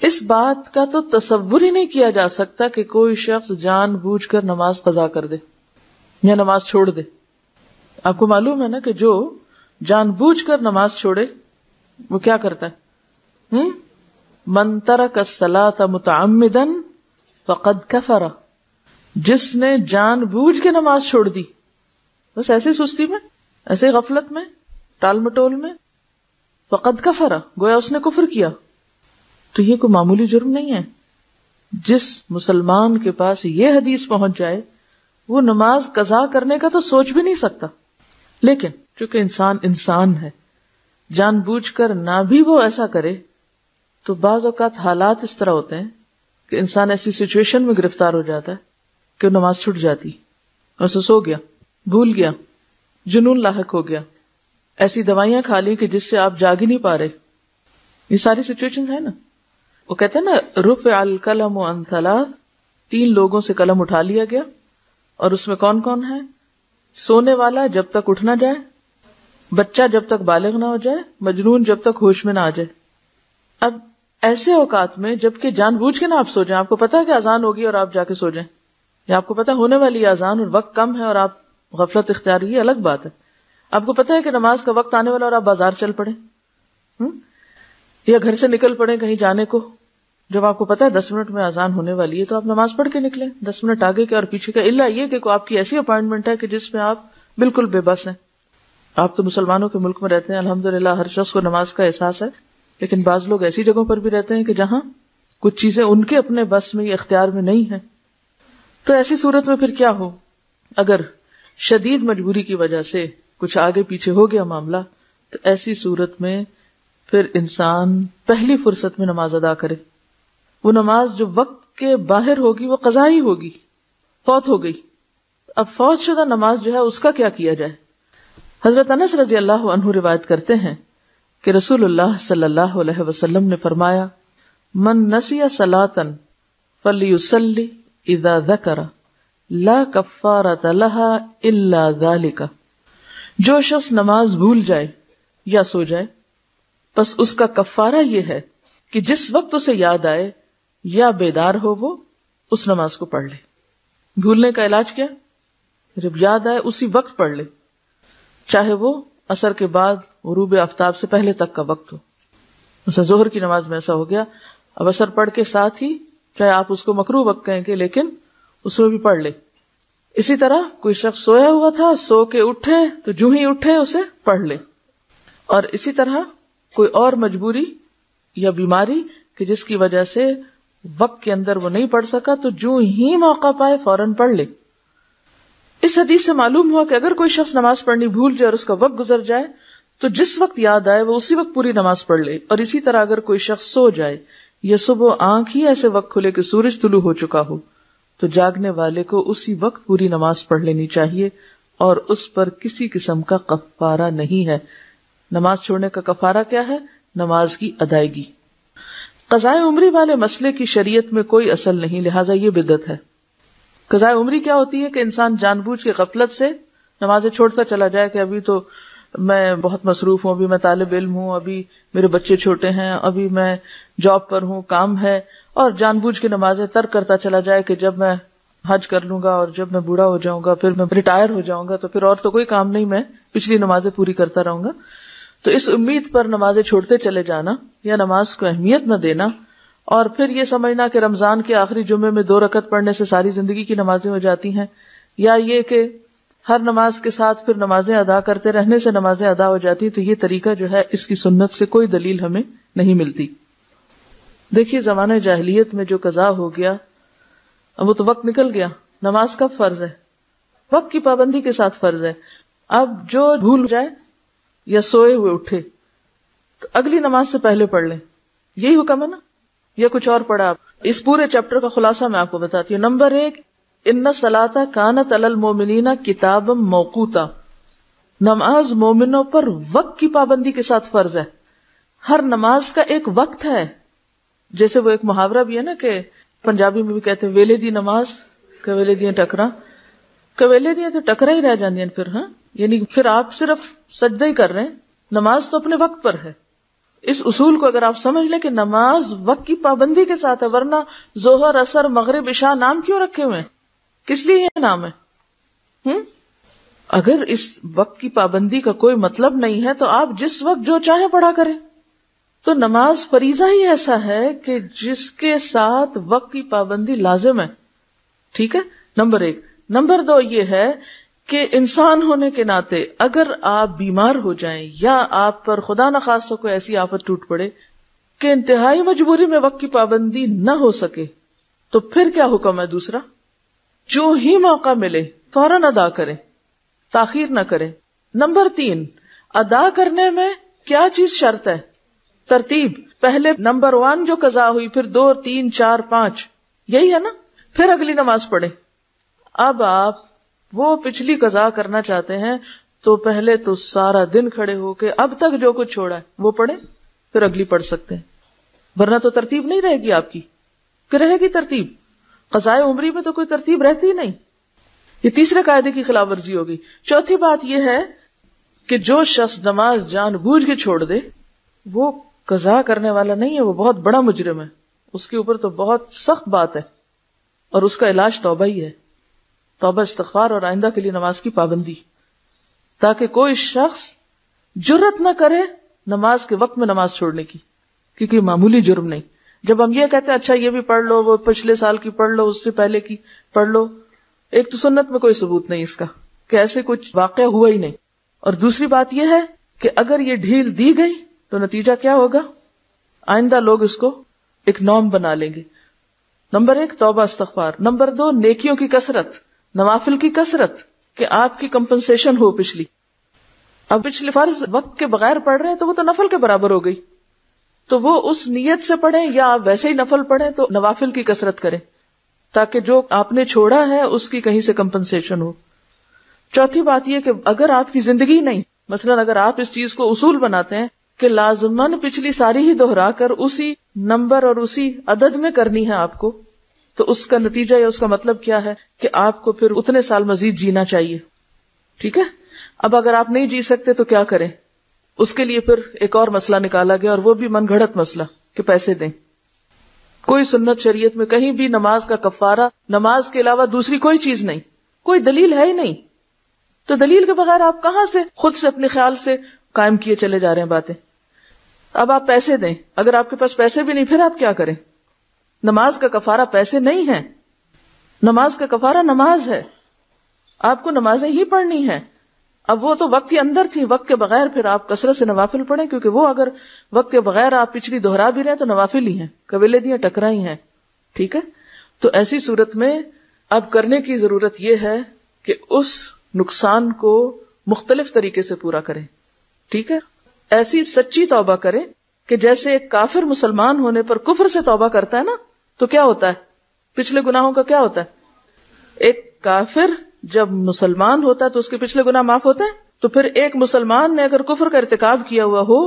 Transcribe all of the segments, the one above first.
اس بات کا تو تصور ہی نہیں کیا جا سکتا کہ کوئی شخص جان بوجھ کر نماز قضا کر دے یا نماز چھوڑ دے. آپ کو معلوم ہے نا کہ جو جان بوجھ کر نماز چھوڑے وہ کیا کرتا ہے؟ من ترک الصلاۃ متعمدا فقد کفر. جس نے جان بوجھ کے نماز چھوڑ دی، بس ایسے سستی میں، ایسے غفلت میں، ٹال مٹول میں، فقد کفر، گویا اس نے کفر کیا. تو یہ کوئی معمولی جرم نہیں ہے. جس مسلمان کے پاس یہ حدیث پہنچ جائے وہ نماز قضا کرنے کا تو سوچ بھی نہیں سکتا. لیکن چونکہ انسان ہے، جان بوجھ کر نہ بھی وہ ایسا کرے تو بعض اوقات حالات اس طرح ہوتے ہیں کہ انسان ایسی سچویشن میں گرفتار ہو جاتا ہے کہ نماز چھوٹ جاتی اور سو گیا، بھول گیا، جنون لاحق ہو گیا، ایسی دوائیاں کھا لی کہ جس سے آپ جاگ ہی نہیں پا رہے. یہ ساری سچویشن ہے نا. وہ کہتے ہیں نا رفع القلم عن ثلاث، 3 لوگوں سے قلم اٹھا لیا گیا. اور اس میں کون کون ہے؟ سونے والا جب تک اٹھ نہ جائے، بچہ جب تک بالغ نہ ہو جائے، مجنون جب تک ہوش میں نہ آ جائے. اب ایسے اوقات میں جبکہ جان بوجھ کے نہ آپ سو جائیں، آپ کو پتا ہے کہ اذان ہوگی اور آپ جا کے سو جائیں، یا آپ کو پتا ہونے والی اذان اور وقت کم ہے اور آپ غفلت اختیار، یہ الگ بات ہے. آپ کو پتا ہے کہ نماز کا وقت آنے والا اور آپ بازار چل پڑے یا گھر سے نکل پڑے کہیں جانے کو، جب آپ کو پتا ہے 10 منٹ میں اذان ہونے والی ہے تو آپ نماز پڑھ کے نکلیں 10 منٹ آگے کے اور پیچھے کا. الا یہ کہ آپ کی ایسی اپائنٹمنٹ ہے کہ جس میں آپ بالکل بے بس ہیں. آپ تو مسلمانوں کے ملک میں رہتے ہیں، الحمدللہ ہر شخص کو نماز کا احساس ہے، لیکن بعض لوگ ایسی جگہوں پر بھی رہتے ہیں کہ جہاں کچھ چیزیں ان کے اپنے بس میں یا اختیار میں نہیں ہیں. تو ایسی صورت میں پھر کیا ہو؟ اگر شدید مجبوری کی وجہ سے کچھ آگے پیچھے ہو گیا معاملہ، تو ایسی صورت میں پھر انسان پہلی فرصت میں نماز ادا کرے. وہ نماز جو وقت کے باہر ہوگی وہ قضا ہی ہوگی، فوت ہو گئی. اب فوت شدہ نماز جو ہے اس کا کیا کیا جائے؟ حضرت انس رضی اللہ عنہ روایت کرتے ہیں کہ رسول اللہ صلی اللہ علیہ وسلم نے فرمایا، من نسی صلاۃ فلیصلی اذا ذکر لا کفارۃ لها الا ذلک. جو شخص نماز بھول جائے یا سو جائے، بس اس کا کفارہ یہ ہے کہ جس وقت اسے یاد آئے یا بیدار ہو وہ اس نماز کو پڑھ لے. بھولنے کا علاج کیا؟ جب یاد آئے اسی وقت پڑھ لے، چاہے وہ عصر کے بعد غروب آفتاب سے پہلے تک کا وقت ہو. مثلا ظہر کی نماز میں ایسا ہو گیا، اب عصر پڑھ کے ساتھ ہی، چاہے آپ اس کو مکروہ وقت کہیں گے لیکن اس میں بھی پڑھ لے. اسی طرح کوئی شخص سویا ہوا تھا، سو کے اٹھے تو جو ہی اٹھے اسے پڑھ لے. اور اسی طرح کوئی اور مجبوری یا بیماری کہ جس کی وجہ سے وقت کے اندر وہ نہیں پڑھ سکا، تو جو ہی موقع پائے فوراً پڑھ لے. اس حدیث سے معلوم ہوا کہ اگر کوئی شخص نماز پڑھنی بھول جائے اور اس کا وقت گزر جائے تو جس وقت یاد آئے وہ اسی وقت پوری نماز پڑھ لے. اور اسی طرح اگر کوئی شخص سو جائے یا صبح آنکھ ہی ایسے وقت کھلے کہ سورج طلوع ہو چکا ہو تو جاگنے والے کو اسی وقت پوری نماز پڑھ لینی چاہیے اور اس پر کسی قسم کا کفارہ نہیں ہے. نماز چھوڑنے کا کفارہ کیا ہے؟ نماز کی ادائیگی. قضاء عمری والے مسئلے کی شریعت میں کوئی اصل نہیں، لہٰذا یہ بدعت ہے. قضاء عمری کیا ہوتی ہے کہ انسان جان بوجھ کے غفلت سے نمازیں چھوڑتا چلا جائے کہ ابھی تو میں بہت مصروف ہوں، ابھی میں طالب علم ہوں، ابھی میرے بچے چھوٹے ہیں، ابھی میں جاب پر ہوں، کام ہے، اور جان بوجھ کے نمازیں ترک کرتا چلا جائے کہ جب میں حج کر لوں گا اور جب میں بوڑھا ہو جاؤں گا، پھر میں ریٹائر ہو جاؤں گا تو پھر اور تو کوئی کام نہیں، میں پچھلی نمازیں پوری کرتا رہوں گا. تو اس امید پر نمازیں چھوڑتے چلے جانا یا نماز کو اہمیت نہ دینا اور پھر یہ سمجھنا کہ رمضان کے آخری جمعے میں 2 رکعت پڑھنے سے ساری زندگی کی نمازیں ہو جاتی ہیں، یا یہ کہ ہر نماز کے ساتھ پھر نمازیں ادا کرتے رہنے سے نمازیں ادا ہو جاتی، تو یہ طریقہ جو ہے اس کی سنت سے کوئی دلیل ہمیں نہیں ملتی. دیکھیے زمانہ جاہلیت میں جو قضا ہو گیا، اب وہ تو وقت نکل گیا. نماز کب فرض ہے؟ وقت کی پابندی کے ساتھ فرض ہے. اب جو بھول جائے یا سوئے ہوئے اٹھے تو اگلی نماز سے پہلے پڑھ لیں، یہی حکم ہے نا، یا کچھ اور پڑھا؟ آپ اس پورے چیپٹر کا خلاصہ میں آپ کو بتاتی ہوں. نمبر 1، ان الصلاۃ کانت علی المؤمنین کتابا موقوتا. نماز مومنوں پر وقت کی پابندی کے ساتھ فرض ہے. ہر نماز کا ایک وقت ہے. جیسے وہ ایک محاورہ بھی ہے نا کہ پنجابی میں بھی کہتے ہیں ویلے دی نماز کویلے دیاں ٹکرا. کویلے دیاں تو ٹکرا ہی رہ جاندیاں پھر، ہاں، یعنی پھر آپ صرف سجدہ ہی کر رہے ہیں، نماز تو اپنے وقت پر ہے. اس اصول کو اگر آپ سمجھ لیں کہ نماز وقت کی پابندی کے ساتھ ہے، ورنہ ظہر، عصر، مغرب، عشاء نام کیوں رکھے ہوئے ہیں؟ کس لیے یہ نام ہے؟ اگر اس وقت کی پابندی کا کوئی مطلب نہیں ہے تو آپ جس وقت جو چاہیں پڑھا کریں. تو نماز فریضہ ہی ایسا ہے کہ جس کے ساتھ وقت کی پابندی لازم ہے. ٹھیک ہے، نمبر 1. نمبر 2 یہ ہے کہ انسان ہونے کے ناطے اگر آپ بیمار ہو جائیں یا آپ پر خدا نخواستہ کوئی ایسی آفت ٹوٹ پڑے کہ انتہائی مجبوری میں وقت کی پابندی نہ ہو سکے، تو پھر کیا حکم ہے؟ دوسرا، جو ہی موقع ملے فوراً ادا کریں، تاخیر نہ کریں. نمبر 3، ادا کرنے میں کیا چیز شرط ہے؟ ترتیب. پہلے نمبر 1 جو قضا ہوئی، پھر 2، 3، 4، 5، یہی ہے نا؟ پھر اگلی نماز پڑھیں. اب آپ وہ پچھلی قضا کرنا چاہتے ہیں تو پہلے تو سارا دن کھڑے ہو کے اب تک جو کچھ چھوڑا ہے وہ پڑھیں، پھر اگلی پڑھ سکتے ہیں. ورنہ تو ترتیب نہیں رہے گی آپ کی. کہ رہے گی ترتیب؟ قضائے عمری میں تو کوئی ترتیب رہتی ہی نہیں. یہ تیسرے قاعدے کی خلاف ورزی ہوگی. چوتھی بات یہ ہے کہ جو شخص نماز جان بوجھ کے چھوڑ دے وہ قضا کرنے والا نہیں ہے، وہ بہت بڑا مجرم ہے. اس کے اوپر تو بہت سخت بات ہے، اور اس کا علاج توبہ ہی ہے. توبہ، استغفار اور آئندہ کے لیے نماز کی پابندی، تاکہ کوئی شخص جرت نہ کرے نماز کے وقت میں نماز چھوڑنے کی، کیونکہ معمولی جرم نہیں. جب ہم یہ کہتے ہیں اچھا یہ بھی پڑھ لو، وہ پچھلے سال کی پڑھ لو، اس سے پہلے کی پڑھ لو، ایک تو سنت میں کوئی ثبوت نہیں اس کا کہ ایسے کچھ واقعہ ہوا ہی نہیں، اور دوسری بات یہ ہے کہ اگر یہ ڈھیل دی گئی تو نتیجہ کیا ہوگا؟ آئندہ لوگ اس کو ایک نارم بنا لیں گے. نمبر 1 توبہ استغفار. نمبر 2 نیکیوں کی کثرت، نوافل کی کثرت، کہ آپ کی کمپنسیشن ہو پچھلی. اب پچھلے فرض وقت کے بغیر پڑھ رہے ہیں تو وہ تو نفل کے برابر ہو گئی، تو وہ اس نیت سے پڑھیں یا آپ ویسے ہی نفل پڑھیں تو نوافل کی کثرت کریں تاکہ جو آپ نے چھوڑا ہے اس کی کہیں سے کمپنسیشن ہو. چوتھی بات یہ کہ اگر آپ کی زندگی نہیں، مثلا اگر آپ اس چیز کو اصول بناتے ہیں کہ لازماً پچھلی ساری ہی دہرا کر اسی نمبر اور اسی عدد میں کرنی ہے آپ کو، تو اس کا نتیجہ یا اس کا مطلب کیا ہے کہ آپ کو پھر اتنے سال مزید جینا چاہیے. ٹھیک ہے. اب اگر آپ نہیں جی سکتے تو کیا کریں؟ اس کے لیے پھر ایک اور مسئلہ نکالا گیا، اور وہ بھی من گھڑت مسئلہ کہ پیسے دیں. کوئی سنت شریعت میں کہیں بھی نماز کا کفارہ نماز کے علاوہ دوسری کوئی چیز نہیں، کوئی دلیل ہے ہی نہیں. تو دلیل کے بغیر آپ کہاں سے خود سے اپنے خیال سے قائم کیے چلے جا رہے ہیں باتیں. اب آپ پیسے دیں، اگر آپ کے پاس پیسے بھی نہیں پھر آپ کیا کریں؟ نماز کا کفارہ پیسے نہیں ہے، نماز کا کفارہ نماز ہے. آپ کو نمازیں ہی پڑھنی ہیں. اب وہ تو وقت کے اندر تھی، وقت کے بغیر پھر آپ کثرت سے نوافل پڑھیں، کیونکہ وہ اگر وقت کے بغیر آپ پچھلی دہرا بھی رہے تو نوافل ہی ہیں، قبیلے دیاں ٹکرائی ہیں. ٹھیک ہے. تو ایسی صورت میں اب کرنے کی ضرورت یہ ہے کہ اس نقصان کو مختلف طریقے سے پورا کریں. ٹھیک ہے. ایسی سچی توبہ کریں کہ جیسے ایک کافر مسلمان ہونے پر کفر سے توبہ کرتا ہے نا، تو کیا ہوتا ہے؟ پچھلے گناہوں کا کیا ہوتا ہے؟ ایک کافر جب مسلمان ہوتا ہے تو اس کے پچھلے گناہ معاف ہوتے ہیں. تو پھر ایک مسلمان نے اگر کفر کا ارتکاب کیا ہوا ہو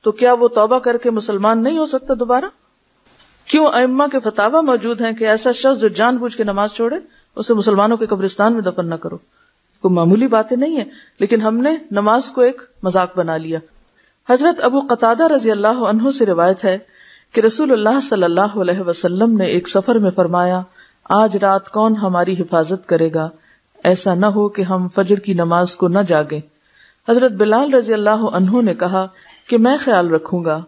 تو کیا وہ توبہ کر کے مسلمان نہیں ہو سکتا دوبارہ؟ کیوں ائمہ کے فتاوی موجود ہیں کہ ایسا شخص جو جان بوجھ کے نماز چھوڑے اسے مسلمانوں کے قبرستان میں دفن نہ کرو. کوئی معمولی باتیں نہیں ہیں، لیکن ہم نے نماز کو ایک مذاق بنا لیا. حضرت ابو قتادہ رضی اللہ عنہ سے روایت ہے کہ رسول اللہ صلی اللہ علیہ وسلم نے ایک سفر میں فرمایا، آج رات کون ہماری حفاظت کرے گا؟ ایسا نہ ہو کہ ہم فجر کی نماز کو نہ جاگیں. حضرت بلال رضی اللہ عنہ نے کہا کہ میں خیال رکھوں گا.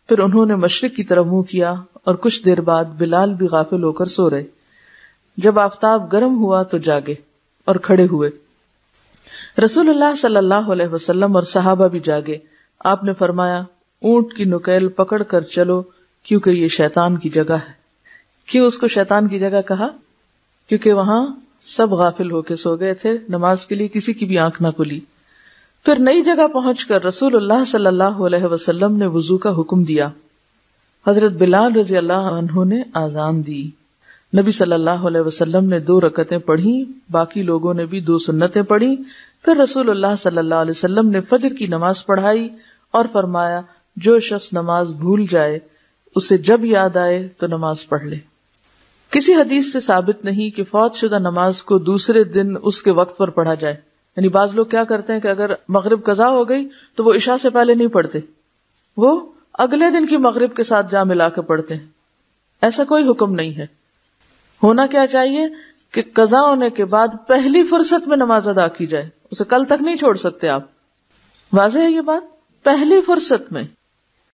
پھر انہوں نے مشرق کی طرف منہ کیا اور کچھ دیر بعد بلال بھی غافل ہو کر سو رہے. جب آفتاب گرم ہوا تو جاگے اور کھڑے ہوئے. رسول اللہ صلی اللہ علیہ وسلم اور صحابہ بھی جاگے. آپ نے فرمایا، اونٹ کی نکیل پکڑ کر چلو کیونکہ یہ شیطان کی جگہ ہے. کیوں اس کو شیطان کی جگہ کہا؟ کیونکہ وہاں سب غافل ہو کے سو گئے تھے، نماز کے لیے کسی کی بھی آنکھ نہ کھلی. پھر نئی جگہ پہنچ کر رسول اللہ صلی اللہ علیہ وسلم نے وضو کا حکم دیا. حضرت بلال رضی اللہ عنہ نے آذان دی. نبی صلی اللہ علیہ وسلم نے 2 رکعتیں پڑھی، باقی لوگوں نے بھی 2 سنتیں پڑھی. پھر رسول اللہ صلی اللہ علیہ وسلم نے فجر کی نماز پڑھائی اور فرمایا، جو شخص نماز بھول جائے اسے جب یاد آئے تو نماز پڑھ لے. کسی حدیث سے ثابت نہیں کہ فوت شدہ نماز کو دوسرے دن اس کے وقت پر پڑھا جائے. یعنی بعض لوگ کیا کرتے ہیں کہ اگر مغرب قضا ہو گئی تو وہ عشاء سے پہلے نہیں پڑھتے، وہ اگلے دن کی مغرب کے ساتھ جا ملا کے پڑھتے ہیں. ایسا کوئی حکم نہیں ہے. ہونا کیا چاہیے کہ قضا ہونے کے بعد پہلی فرصت میں نماز ادا کی جائے, اسے کل تک نہیں چھوڑ سکتے آپ. واضح ہے یہ بات؟ پہلی فرصت میں.